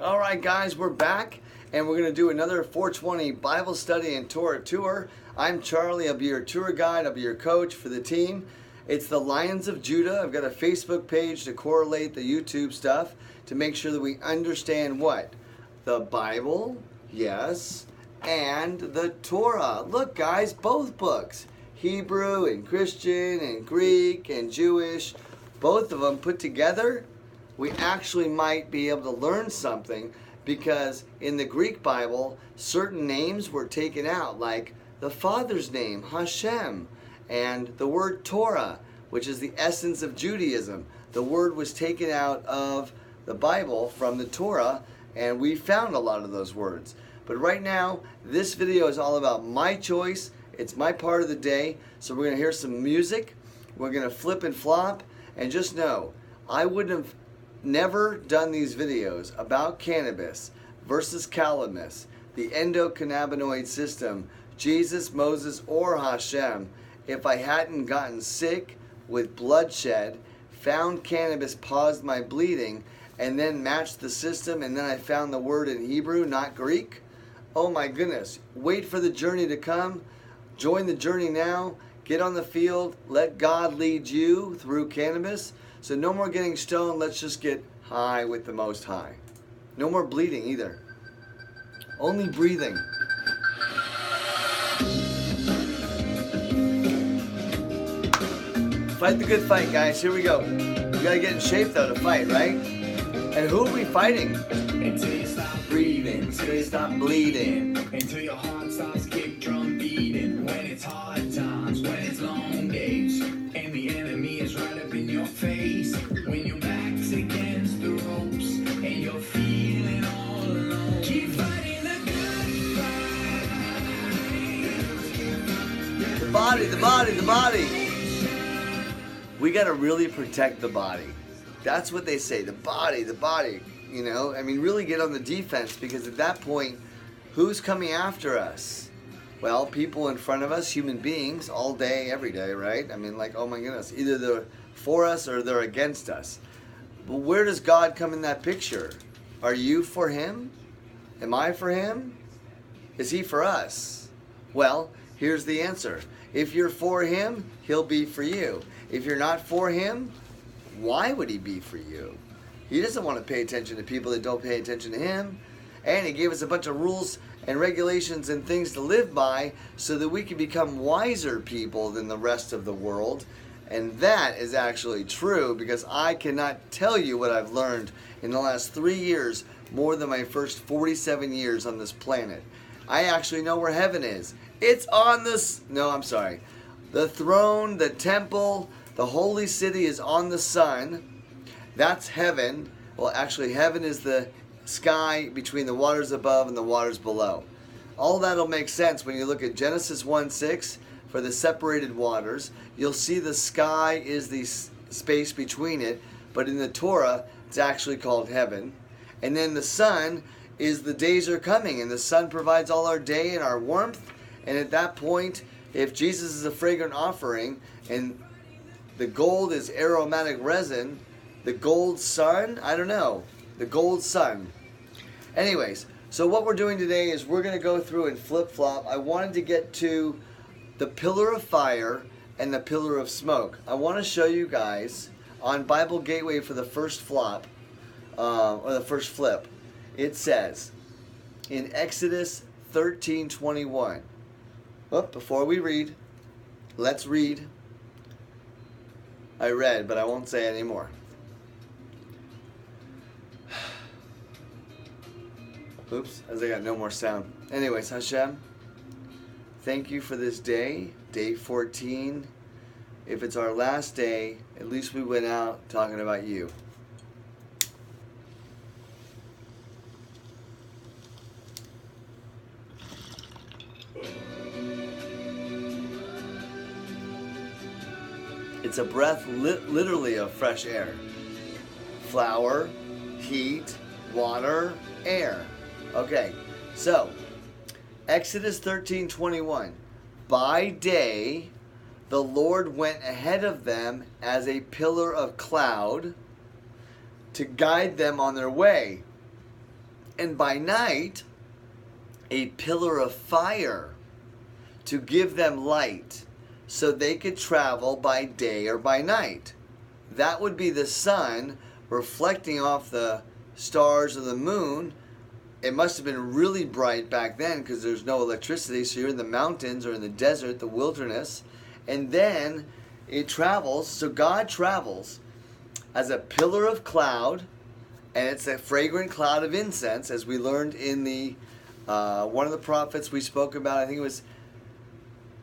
All right, guys, we're back, and we're going to do another 420 Bible study and Torah tour. I'm Charlie. I'll be your tour guide. I'll be your coach for the team. It's the Lions of Judah. I've got a Facebook page to correlate the YouTube stuff to make sure that we understand what? The Bible, yes, and the Torah. Look, guys, both books, Hebrew and Christian and Greek and Jewish, both of them put together, we actually might be able to learn something, because in the Greek Bible, certain names were taken out, like the Father's name, Hashem, and the word Torah, which is the essence of Judaism. The word was taken out of the Bible from the Torah, and we found a lot of those words. But right now, this video is all about my choice. It's my part of the day, so we're going to hear some music. We're going to flip and flop, and just know, I wouldn't have never done these videos about cannabis versus calamus, the endocannabinoid system, Jesus, Moses, or Hashem, if I hadn't gotten sick with bloodshed, found cannabis paused my bleeding, and then matched the system, and then I found the word in Hebrew, not Greek. Oh my goodness. Wait for the journey to come. Join the journey now. Get on the field. Let God lead you through cannabis. So no more getting stoned. Let's just get high with the Most High. No more bleeding either. Only breathing. Fight the good fight, guys. Here we go. We gotta get in shape though to fight, right? And who are we fighting? Until you stop Breathing. Until you stop bleeding. Until your heart stops kick drum beating. When it's hard times, when it's long days, and the enemy is right up in your face. When your back's against the ropes and you're feeling all alone. Keep fighting the good fight. The body, the body, the body. We gotta really protect the body. That's what they say. The body, the body. You know, I mean, really get on the defense, because at that point, who's coming after us? Well, people in front of us, human beings, all day, every day, right? I mean, like, oh my goodness, either they're for us or they're against us. But where does God come in that picture? Are you for Him? Am I for Him? Is He for us? Well, here's the answer. If you're for Him, He'll be for you. If you're not for Him, why would He be for you? He doesn't want to pay attention to people that don't pay attention to Him. And He gave us a bunch of rules and regulations and things to live by so that we can become wiser people than the rest of the world. And that is actually true, because I cannot tell you what I've learned in the last 3 years more than my first 47 years on this planet. I actually know where heaven is. It's on this... No, I'm sorry. The throne, the temple, the holy city is on the sun. That's heaven. Well, actually, heaven is the sky between the waters above and the waters below. All that'll make sense when you look at Genesis 1:6 for the separated waters. You'll see the sky is the space between it, but in the Torah, it's actually called heaven. And then the sun is the days are coming, and the sun provides all our day and our warmth. And at that point, if Jesus is a fragrant offering and the gold is aromatic resin, the gold sun, I don't know, the gold sun. Anyways, so what we're doing today is we're going to go through and flip-flop. I wanted to get to the pillar of fire and the pillar of smoke. I want to show you guys on Bible Gateway for the first flop, or the first flip. It says in Exodus 13:21. Well, before we read, let's read. I read, but I won't say it anymore. Oops, as I got no more sound. Anyways, Hashem, thank you for this day, day 14. If it's our last day, at least we went out talking about you. It's a breath literally of fresh air. Flour, heat, water, air. Okay, so Exodus 13:21. By day, the Lord went ahead of them as a pillar of cloud to guide them on their way. And by night, a pillar of fire to give them light so they could travel by day or by night. That would be the sun reflecting off the stars of the moon. It must have been really bright back then because there's no electricity, so you're in the mountains or in the desert, the wilderness, and then it travels. So God travels as a pillar of cloud, and it's a fragrant cloud of incense, as we learned in the one of the prophets we spoke about. I think it was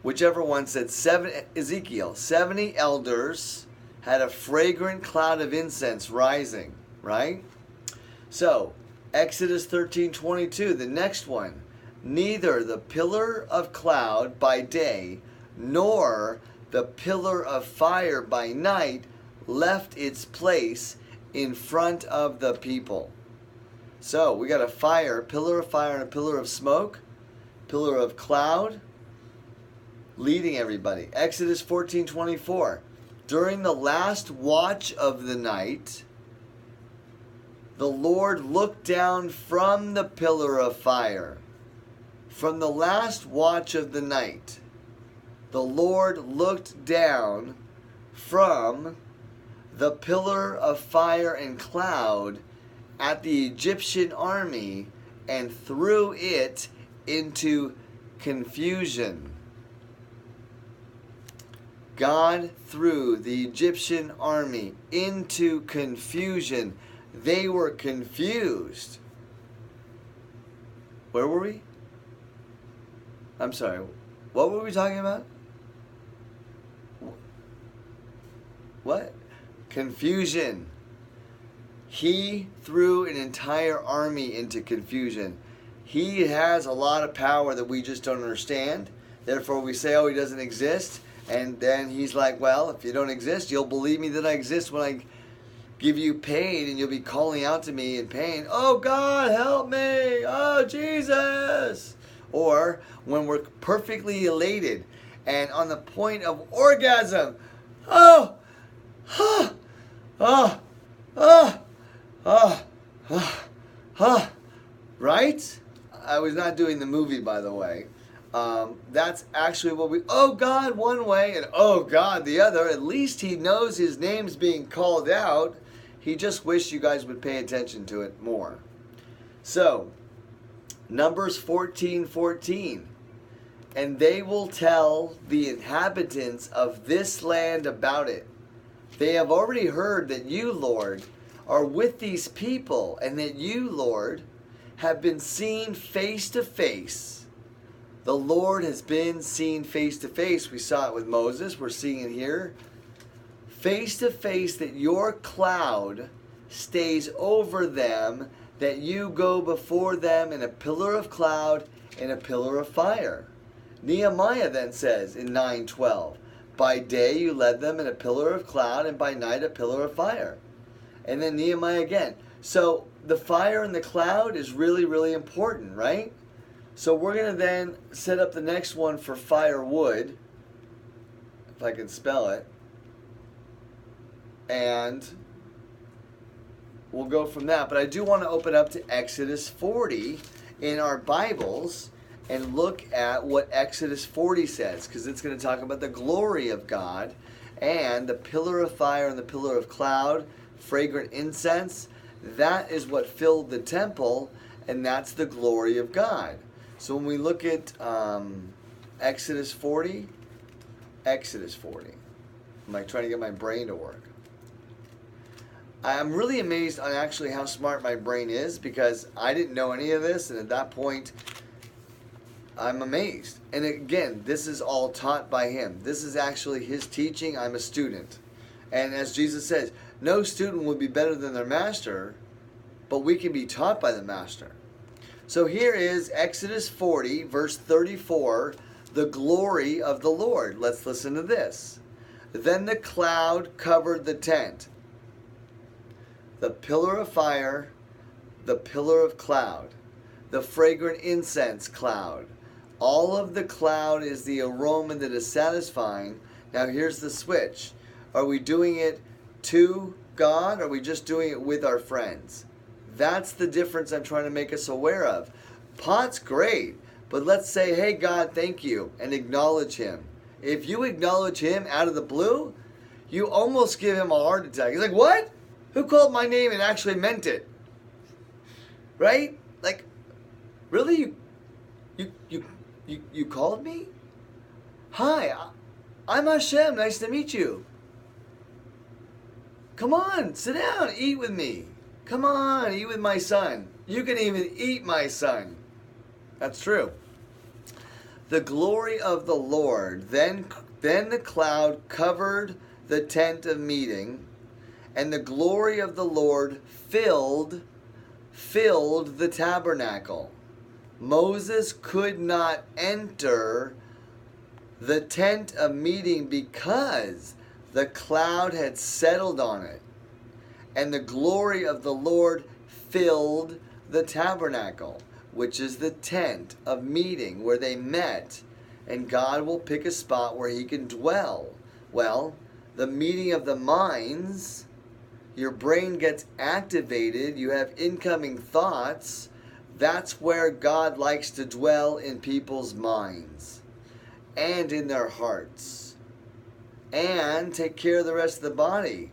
whichever one said Ezekiel. 70 elders had a fragrant cloud of incense rising, right? So Exodus 13:22, the next one. Neither the pillar of cloud by day nor the pillar of fire by night left its place in front of the people. So we got a pillar of fire and a pillar of smoke, pillar of cloud, leading everybody. Exodus 14:24. During the last watch of the night, the Lord looked down from the pillar of fire. From the last watch of the night, the Lord looked down from the pillar of fire and cloud at the Egyptian army and threw it into confusion. God threw the Egyptian army into confusion. They were confused. Where were we? I'm sorry. What were we talking about? What? Confusion. He threw an entire army into confusion. He has a lot of power that we just don't understand. Therefore, we say, oh, he doesn't exist. And then he's like, well, if you don't exist, you'll believe me that I exist when I give you pain, and you'll be calling out to me in pain. Oh, God, help me. Oh, Jesus. Or when we're perfectly elated and on the point of orgasm. Oh, oh, oh, oh, oh, oh, oh. Right? I was not doing the movie, by the way. That's actually what we, oh God one way and oh God the other. At least he knows his name's being called out. He just wished you guys would pay attention to it more. So, Numbers 14:14. And they will tell the inhabitants of this land about it. They have already heard that you, Lord, are with these people, and that you, Lord, have been seen face to face. The Lord has been seen face to face. We saw it with Moses. We're seeing it here. Face to face, that your cloud stays over them, that you go before them in a pillar of cloud and a pillar of fire. Nehemiah then says in 9:12, by day you led them in a pillar of cloud, and by night a pillar of fire. And then Nehemiah again. So the fire and the cloud is really, really important, right? So we're going to then set up the next one for Firewood, if I can spell it. And we'll go from that. But I do want to open up to Exodus 40 in our Bibles and look at what Exodus 40 says, because it's going to talk about the glory of God and the pillar of fire and the pillar of cloud, fragrant incense. That is what filled the temple, and that's the glory of God. So when we look at Exodus 40, I'm like trying to get my brain to work. I'm really amazed on actually how smart my brain is, because I didn't know any of this, and at that point, I'm amazed. And again, this is all taught by him. This is actually his teaching. I'm a student. And as Jesus says, no student would be better than their master, but we can be taught by the master. So here is Exodus 40, verse 34, the glory of the Lord. Let's listen to this. Then the cloud covered the tent, the pillar of fire, the pillar of cloud, the fragrant incense cloud. All of the cloud is the aroma that is satisfying. Now here's the switch. Are we doing it to God, or are we just doing it with our friends? That's the difference I'm trying to make us aware of. Pot's great, but let's say, hey, God, thank you, and acknowledge him. If you acknowledge him out of the blue, you almost give him a heart attack. He's like, what? Who called my name and actually meant it? Right? Like, really? You called me? Hi, I'm Hashem. Nice to meet you. Come on, sit down, eat with me. Come on, eat with my son. You can even eat my son. That's true. The glory of the Lord, then the cloud covered the tent of meeting, and the glory of the Lord filled the tabernacle. Moses could not enter the tent of meeting because the cloud had settled on it, and the glory of the Lord filled the tabernacle, which is the tent of meeting where they met, and God will pick a spot where he can dwell. Well, the meeting of the minds, your brain gets activated, you have incoming thoughts. That's where God likes to dwell, in people's minds and in their hearts, and take care of the rest of the body.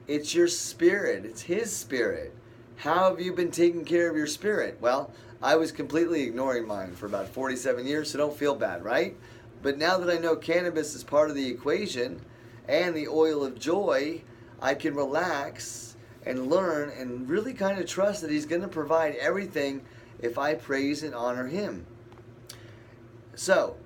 It's your spirit. It's his spirit. How have you been taking care of your spirit? Well, I was completely ignoring mine for about 47 years, so don't feel bad, right? But now that I know cannabis is part of the equation and the oil of joy, I can relax and learn and really kind of trust that he's going to provide everything if I praise and honor him. So,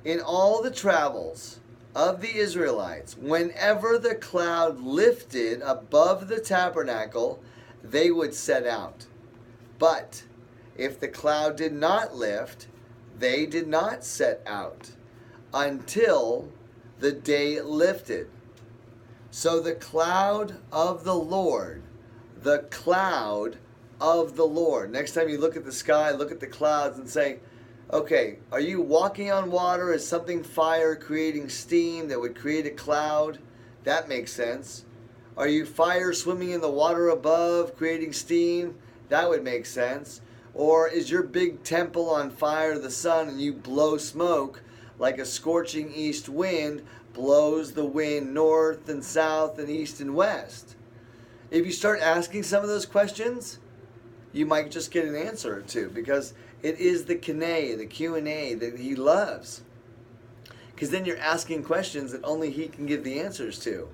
in all the travels of the Israelites, whenever the cloud lifted above the tabernacle, they would set out. But if the cloud did not lift, they did not set out until the day it lifted. So the cloud of the Lord, the cloud of the Lord. Next time you look at the sky, look at the clouds and say, okay, are you walking on water? Is something fire creating steam that would create a cloud? That makes sense. Are you fire swimming in the water above creating steam? That would make sense. Or is your big temple on fire to the sun and you blow smoke like a scorching east wind blows the wind north and south and east and west? If you start asking some of those questions, you might just get an answer or two, because it is the Q&A that he loves. Because then you're asking questions that only he can give the answers to.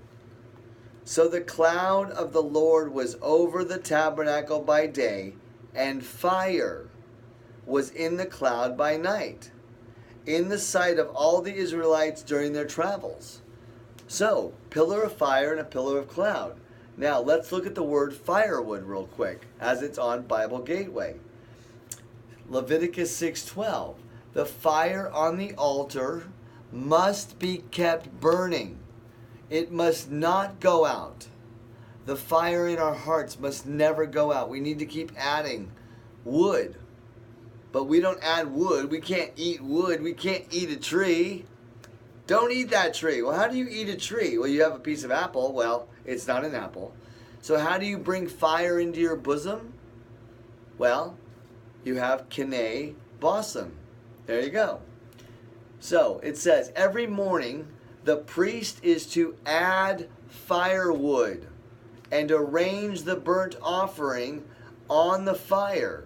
So the cloud of the Lord was over the tabernacle by day, and fire was in the cloud by night, in the sight of all the Israelites during their travels. So, pillar of fire and a pillar of cloud. Now, let's look at the word firewood real quick, as it's on Bible Gateway. Leviticus 6:12. The fire on the altar must be kept burning. It must not go out. The fire in our hearts must never go out. We need to keep adding wood. But we don't add wood. We can't eat wood. We can't eat a tree. Don't eat that tree. Well, how do you eat a tree? Well, you have a piece of apple. Well, it's not an apple. So how do you bring fire into your bosom? Well, you have Canaman, Bosom. There you go. So it says, every morning the priest is to add firewood and arrange the burnt offering on the fire.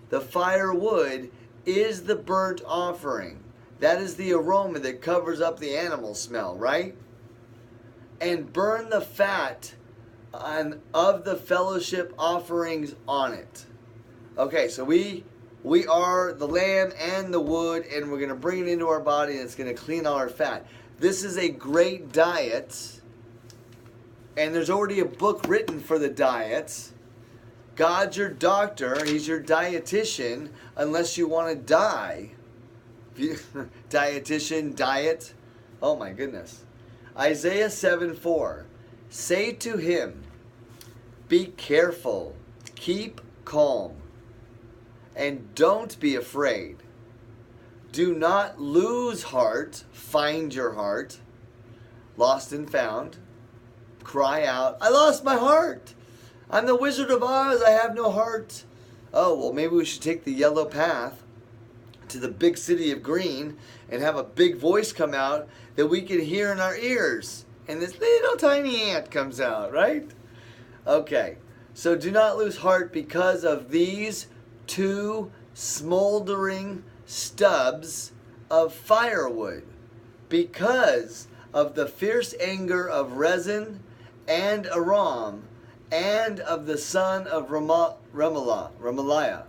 The firewood is the burnt offering. That is the aroma that covers up the animal smell, right? And burn the fat of the fellowship offerings on it. Okay, so we are the lamb and the wood, and we're going to bring it into our body, and it's going to clean all our fat. This is a great diet, and there's already a book written for the diets. God's your doctor. He's your dietitian, unless you want to die. Dietitian, diet. Oh my goodness. Isaiah 7:4. Say to him, be careful, keep calm, and don't be afraid. Do not lose heart, find your heart, lost and found. Cry out, I lost my heart. I'm the Wizard of Oz. I have no heart. Oh, well, maybe we should take the yellow path to the big city of green and have a big voice come out that we can hear in our ears. And this little tiny ant comes out, right? Okay, so do not lose heart because of these 2 smoldering stubs of firewood, because of the fierce anger of Rezin and Aram, and of the son of Remaliah.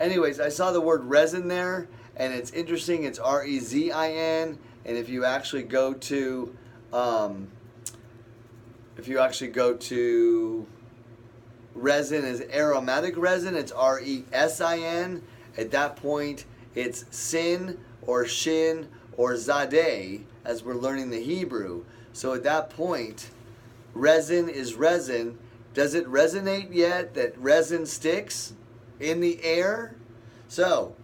Anyways, I saw the word resin there, and it's interesting. It's R-E-Z-I-N, and if you actually go to resin as aromatic resin, it's R-E-S-I-N. At that point, it's sin or shin or zadeh, as we're learning the Hebrew. So at that point, resin is resin. Does it resonate yet that resin sticks in the air? So,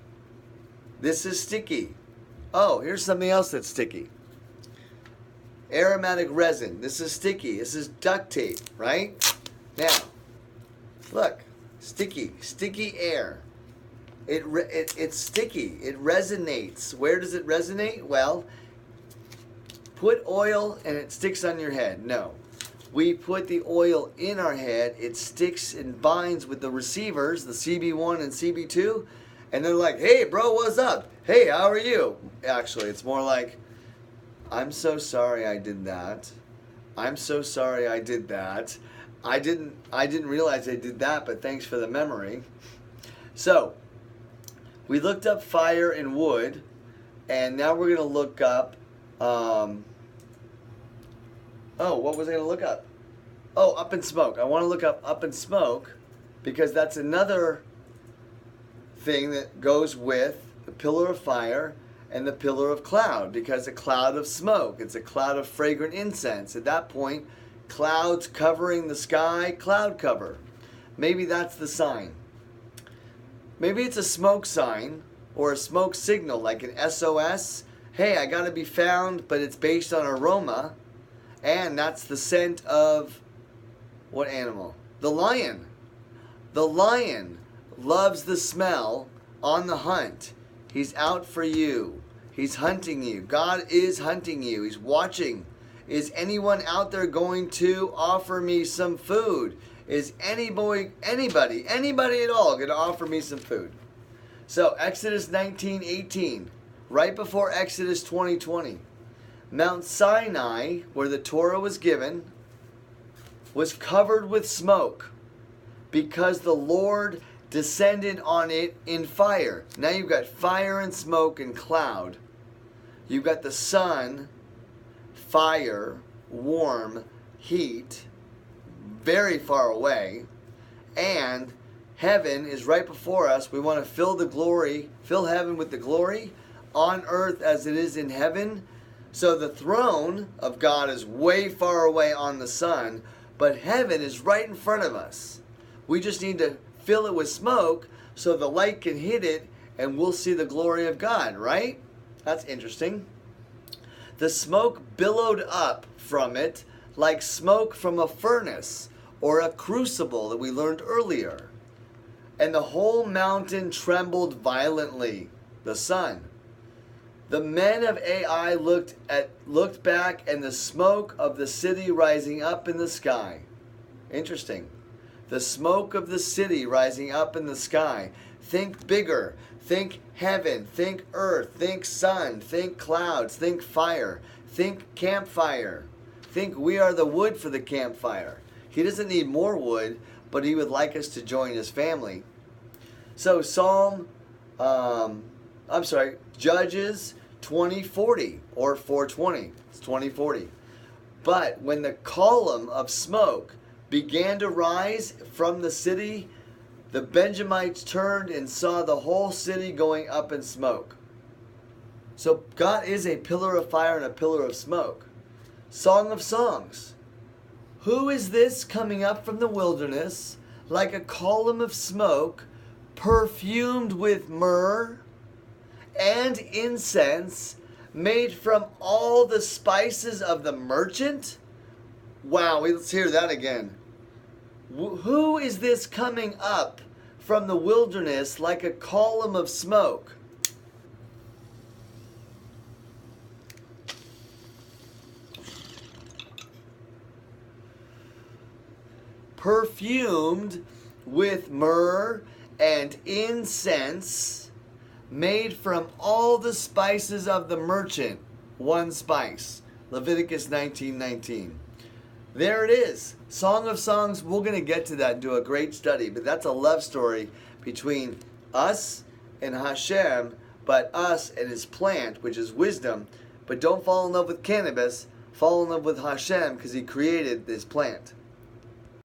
this is sticky. Oh, here's something else that's sticky. Aromatic resin. This is sticky. This is duct tape, right? Now, look. Sticky air. It's sticky. It resonates. Where does it resonate? Well, put oil and it sticks on your head. No. We put the oil in our head. It sticks and binds with the receivers, the CB1 and CB2. And they're like, hey, bro, what's up? Hey, how are you? Actually, it's more like, I'm so sorry I did that. I'm so sorry I did that. I didn't realize I did that, but thanks for the memory. So, we looked up fire and wood, and now we're going to look up, what was I going to look up? Oh, up in smoke. I want to look up in smoke because that's another thing that goes with the pillar of fire and the pillar of cloud, because a cloud of smoke, it's a cloud of fragrant incense. At that point, clouds covering the sky, cloud cover. Maybe that's the sign. Maybe it's a smoke sign or a smoke signal like an SOS. Hey, I got to be found, but it's based on aroma. And that's the scent of what animal? The lion. The lion loves the smell on the hunt. He's out for you. He's hunting you. God is hunting you. He's watching. Is anyone out there going to offer me some food? Is anybody at all going to offer me some food? So Exodus 19:18, right before Exodus 20:20. Mount Sinai, where the Torah was given, was covered with smoke because the Lord descended on it in fire. Now you've got fire and smoke and cloud. You've got the sun, fire, warm, heat, very far away, and heaven is right before us. We want to fill heaven with the glory on earth as it is in heaven. So the throne of God is way far away on the sun, but heaven is right in front of us. We just need to fill it with smoke so the light can hit it and we'll see the glory of God, right? That's interesting. The smoke billowed up from it like smoke from a furnace or a crucible that we learned earlier. And the whole mountain trembled violently, the sun. The men of Ai looked back, and the smoke of the city rising up in the sky. Interesting. The smoke of the city rising up in the sky. Think bigger. Think heaven. Think earth. Think sun. Think clouds. Think fire. Think campfire. Think we are the wood for the campfire. He doesn't need more wood, but he would like us to join his family. So Judges 20:40 or 4:20. It's 20:40. But when the column of smoke began to rise from the city, the Benjamites turned and saw the whole city going up in smoke. So God is a pillar of fire and a pillar of smoke. Song of Songs. Who is this coming up from the wilderness like a column of smoke, perfumed with myrrh and incense, made from all the spices of the merchant? Wow, let's hear that again. Who is this coming up from the wilderness like a column of smoke? Perfumed with myrrh and incense, made from all the spices of the merchant, one spice. Leviticus 19:19. There it is. Song of Songs. We're going to get to that and do a great study. But that's a love story between us and Hashem, but us and his plant, which is wisdom. But don't fall in love with cannabis. Fall in love with Hashem because he created this plant.